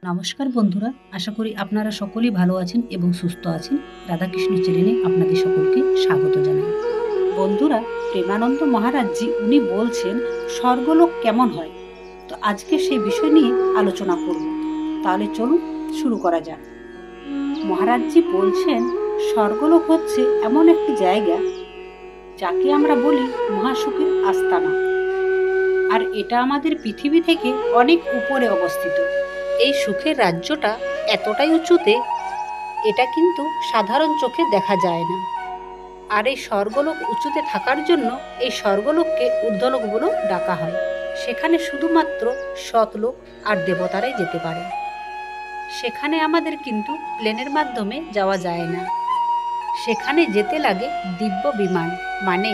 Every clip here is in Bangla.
নমস্কার বন্ধুরা, আশা করি আপনারা সকলেই ভালো আছেন এবং সুস্থ আছেন। রাধাকৃষ্ণ চ্যানেলে আপনাদের সকলকে স্বাগত জানাই। বন্ধুরা, প্রেমানন্দ মহারাজজি উনি বলছেন স্বর্গলোক কেমন হয়। তো আজকে সেই বিষয় নিয়ে আলোচনা করব। তাহলে চলুন শুরু করা যাক। মহারাজজি বলছেন স্বর্গলোক হচ্ছে এমন একটি জায়গা যাকে আমরা বলি মহাসুখের আস্তানা, আর এটা আমাদের পৃথিবী থেকে অনেক উপরে অবস্থিত। এই সুখের রাজ্যটা এতটাই উঁচুতে, এটা কিন্তু সাধারণ চোখে দেখা যায় না। আর এই স্বর্গলোক উঁচুতে থাকার জন্য এই স্বর্গলোককে ঊর্ধ্বলোক বলেও ডাকা হয়। সেখানে শুধুমাত্র সৎলোক আর দেবতারাই যেতে পারে। সেখানে আমাদের কিন্তু প্লেনের মাধ্যমে যাওয়া যায় না। সেখানে যেতে লাগে দিব্য বিমান, মানে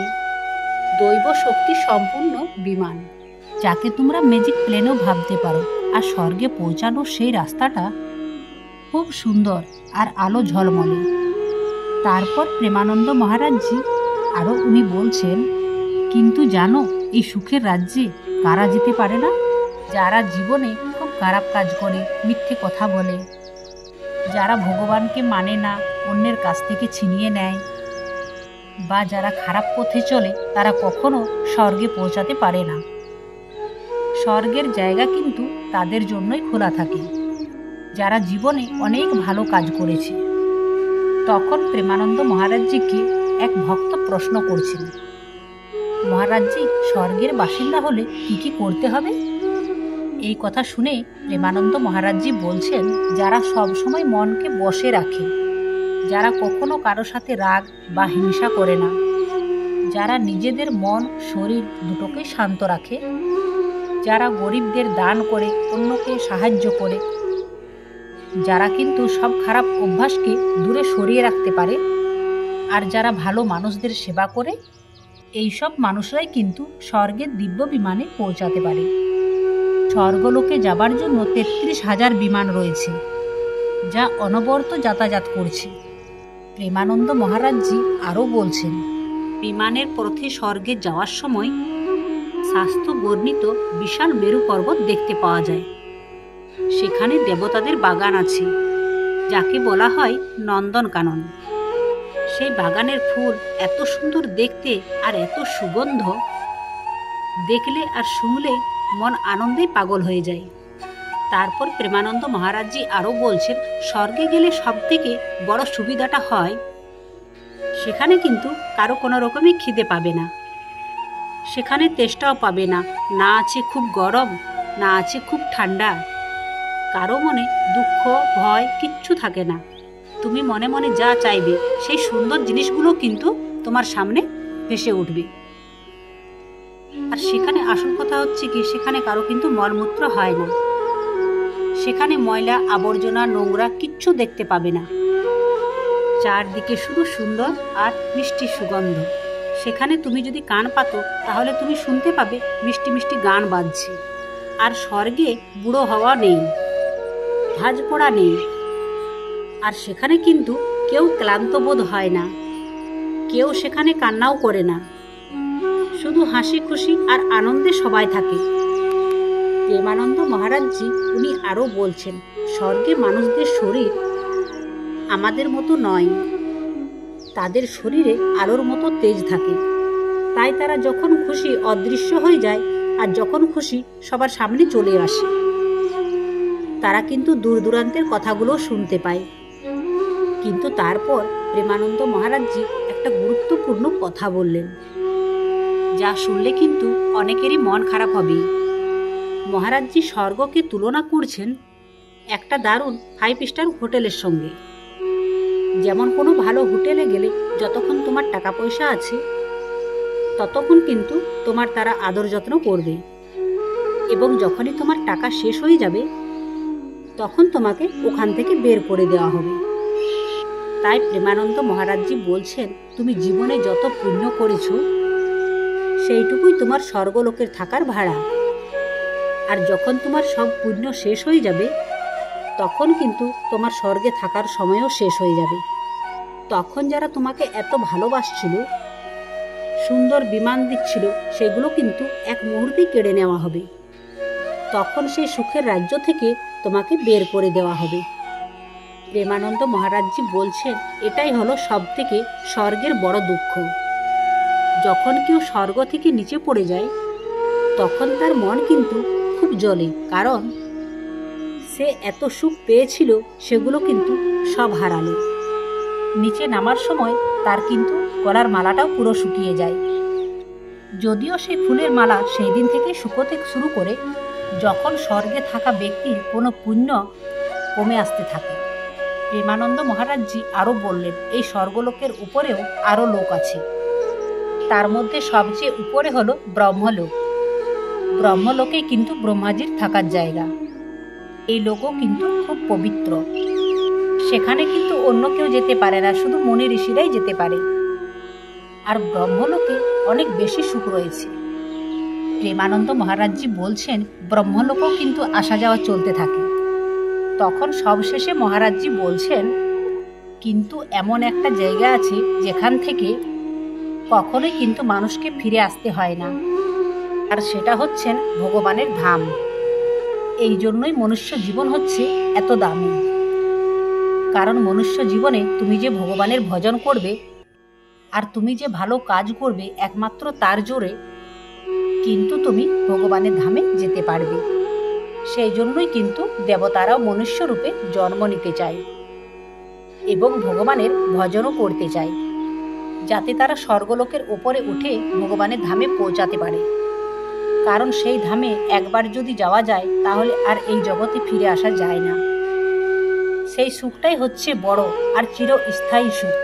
দৈব শক্তি সম্পূর্ণ বিমান, যাকে তোমরা ম্যাজিক প্লেনও ভাবতে পারো। আর স্বর্গে পৌঁছানোর সেই রাস্তাটা খুব সুন্দর আর আলো ঝলমলে। তারপর প্রেমানন্দ মহারাজজি আরও উনি বলছেন, কিন্তু জানো এই সুখের রাজ্যে কারা যেতে পারে না? যারা জীবনে খুব খারাপ কাজ করে, মিথ্যে কথা বলে, যারা ভগবানকে মানে না, অন্যের কাছ থেকে ছিনিয়ে নেয়, বা যারা খারাপ পথে চলে, তারা কখনো স্বর্গে পৌঁছাতে পারে না। স্বর্গের জায়গা কিন্তু তাদের জন্যই খোলা থাকে, যারা জীবনে অনেক ভালো কাজ করেছে। তখন প্রেমানন্দ মহারাজজিকে এক ভক্ত প্রশ্ন করছেন, মহারাজজি, স্বর্গের বাসিন্দা হলে কি কি করতে হবে? এই কথা শুনে প্রেমানন্দ মহারাজজি বলছেন, যারা সবসময় মনকে বশে রাখে, যারা কখনো কারো সাথে রাগ বা হিংসা করে না, যারা নিজেদের মন শরীর দুটোকেই শান্ত রাখে, যারা গরিবদের দান করে, অন্যকে সাহায্য করে, যারা কিন্তু সব খারাপ অভ্যাসকে দূরে সরিয়ে রাখতে পারে, আর যারা ভালো মানুষদের সেবা করে, এই সব মানুষরাই কিন্তু স্বর্গের দিব্য বিমানে পৌঁছাতে পারে। স্বর্গলোকে যাবার জন্য ৩৩,০০০ বিমান রয়েছে, যা অনবরত যাতায়াত করছে। প্রেমানন্দ মহারাজজি আরও বলছেন, বিমানের পথে স্বর্গে যাওয়ার সময় শাস্ত্র বর্ণিত বিশাল মেরু পর্বত দেখতে পাওয়া যায়। সেখানে দেবতাদের বাগান আছে, যাকে বলা হয় নন্দনকানন। সেই বাগানের ফুল এত সুন্দর দেখতে আর এত সুগন্ধ, দেখলে আর শুনলে মন আনন্দে পাগল হয়ে যায়। তারপর প্রেমানন্দ মহারাজজি আরও বলছেন, স্বর্গে গেলে সবথেকে বড় সুবিধাটা হয়, সেখানে কিন্তু কারো কোনো রকমই খিদে পাবে না, সেখানে তেষ্টাও পাবে না, না আছে খুব গরম, না আছে খুব ঠান্ডা, কারো মনে দুঃখ ভয় কিচ্ছু থাকে না। তুমি মনে মনে যা চাইবে সেই সুন্দর জিনিসগুলো কিন্তু তোমার সামনে ভেসে উঠবে। আর সেখানে আসল কথা হচ্ছে কি, সেখানে কারো কিন্তু মলমূত্র হয় না, সেখানে ময়লা আবর্জনা নোংরা কিচ্ছু দেখতে পাবে না। চারদিকে শুধু সুন্দর আর মিষ্টি সুগন্ধ। সেখানে তুমি যদি কান পাতো তাহলে তুমি শুনতে পাবে মিষ্টি মিষ্টি গান বাজছে। আর স্বর্গে বুড়ো হওয়া নেই, ভাঁজ পড়া নেই, আর সেখানে কিন্তু কেউ ক্লান্ত বোধ হয় না, কেউ সেখানে কান্নাও করে না, শুধু হাসি খুশি আর আনন্দে সবাই থাকে। প্রেমানন্দ মহারাজজি উনি আরও বলছেন, স্বর্গে মানুষদের শরীর আমাদের মতো নয়, তাদের শরীরে আলোর মতো তেজ থাকে। তাই তারা যখন খুশি অদৃশ্য হয়ে যায়, আর যখন খুশি সবার সামনে চলে আসে। তারা কিন্তু দূর দূরান্তের কথাগুলো শুনতে পায়। কিন্তু তারপর প্রেমানন্দ মহারাজজি একটা গুরুত্বপূর্ণ কথা বললেন, যা শুনলে কিন্তু অনেকেরই মন খারাপ হবে। মহারাজজি স্বর্গকে তুলনা করছেন একটা দারুণ 5 স্টার হোটেলের সঙ্গে। যেমন কোনো ভালো হোটেলে গেলে যতক্ষণ তোমার টাকা পয়সা আছে, ততক্ষণ কিন্তু তোমার তারা আদর যত্ন করবে, এবং যখনই তোমার টাকা শেষ হয়ে যাবে তখন তোমাকে ওখান থেকে বের করে দেওয়া হবে। তাই প্রেমানন্দ মহারাজজি বলছেন, তুমি জীবনে যত পুণ্য করেছো সেইটুকুই তোমার স্বর্গলোকের থাকার ভাড়া। আর যখন তোমার সব পুণ্য শেষ হয়ে যাবে তখন কিন্তু তোমার স্বর্গে থাকার সময়ও শেষ হয়ে যাবে। তখন যারা তোমাকে এত ভালোবাসছিল, সুন্দর বিমান দিচ্ছিল, সেগুলো কিন্তু এক মুহূর্তেই কেড়ে নেওয়া হবে। তখন সেই সুখের রাজ্য থেকে তোমাকে বের করে দেওয়া হবে। প্রেমানন্দ মহারাজজি বলছেন এটাই হলো সবথেকে স্বর্গের বড় দুঃখ। যখন কেউ স্বর্গ থেকে নিচে পড়ে যায় তখন তার মন কিন্তু খুব জ্বলে, কারণ সে এত সুখ পেয়েছিল সেগুলো কিন্তু সব হারালো। নিচে নামার সময় তার কিন্তু গলার মালাটাও পুরো শুকিয়ে যায়। যদিও সেই ফুলের মালা সেই দিন থেকে শুকোতে শুরু করে যখন স্বর্গে থাকা ব্যক্তির কোনো পুণ্য কমে আসতে থাকে। প্রেমানন্দ মহারাজজি আরও বললেন এই স্বর্গলোকের উপরেও আরও লোক আছে। তার মধ্যে সবচেয়ে উপরে হলো ব্রহ্মলোক। ব্রহ্মলোকেই কিন্তু ব্রহ্মাজির থাকার জায়গা। এই লোকও কিন্তু খুব পবিত্র। সেখানে কিন্তু অন্য কেউ যেতে পারে না, শুধু মুনি ঋষিরাই যেতে পারে। আর ব্রহ্মলোকে অনেক বেশি সুখ রয়েছে। প্রেমানন্দ মহারাজজি বলছেন ব্রহ্মলোকেও কিন্তু আসা যাওয়া চলতে থাকে। তখন সবশেষে মহারাজজি বলছেন কিন্তু এমন একটা জায়গা আছে যেখান থেকে কখনোই কিন্তু মানুষকে ফিরে আসতে হয় না, আর সেটা হচ্ছেন ভগবানের ধাম। এই জন্যই মনুষ্য জীবন হচ্ছে এত দামি, কারণ মনুষ্য জীবনে তুমি যে ভগবানের ভজন করবে আর তুমি যে ভালো কাজ করবে একমাত্র তার জোরে কিন্তু তুমি ভগবানের ধামে যেতে পারবে। সেই জন্যই কিন্তু দেবতারাও মনুষ্য রূপে জন্ম নিতে চায় এবং ভগবানের ভজনও করতে চায়, যাতে তারা স্বর্গলোকের ওপরে উঠে ভগবানের ধামে পৌঁছাতে পারে। কারণ সেই ধামে একবার যদি যাওয়া যায় তাহলে আর এই জগতে ফিরে আসা যায় না। সেই সুখটাই হচ্ছে বড় আর চিরস্থায়ী সুখ।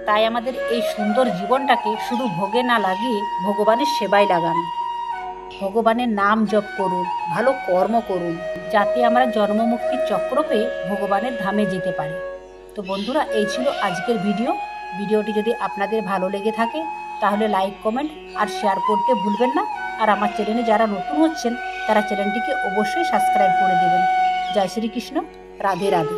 তাই আমাদের এই সুন্দর জীবনটাকে শুধু ভোগে না লাগিয়ে ভগবানের সেবায় লাগান। ভগবানের নাম জপ করুন, ভালো কর্ম করুন, যাতে আমরা জন্মমুক্তির চক্র পেয়ে ভগবানের ধামে যেতে পারি। তো বন্ধুরা, এই ছিল আজকের ভিডিওটি যদি আপনাদের ভালো লেগে থাকে তাহলে লাইক, কমেন্ট আর শেয়ার করতে ভুলবেন না। আর আমার চ্যানেলে যারা নতুন হচ্ছেন তারা চ্যানেলটিকে অবশ্যই সাবস্ক্রাইব করে দেবেন। জয় শ্রীকৃষ্ণ, রাধে রাধে।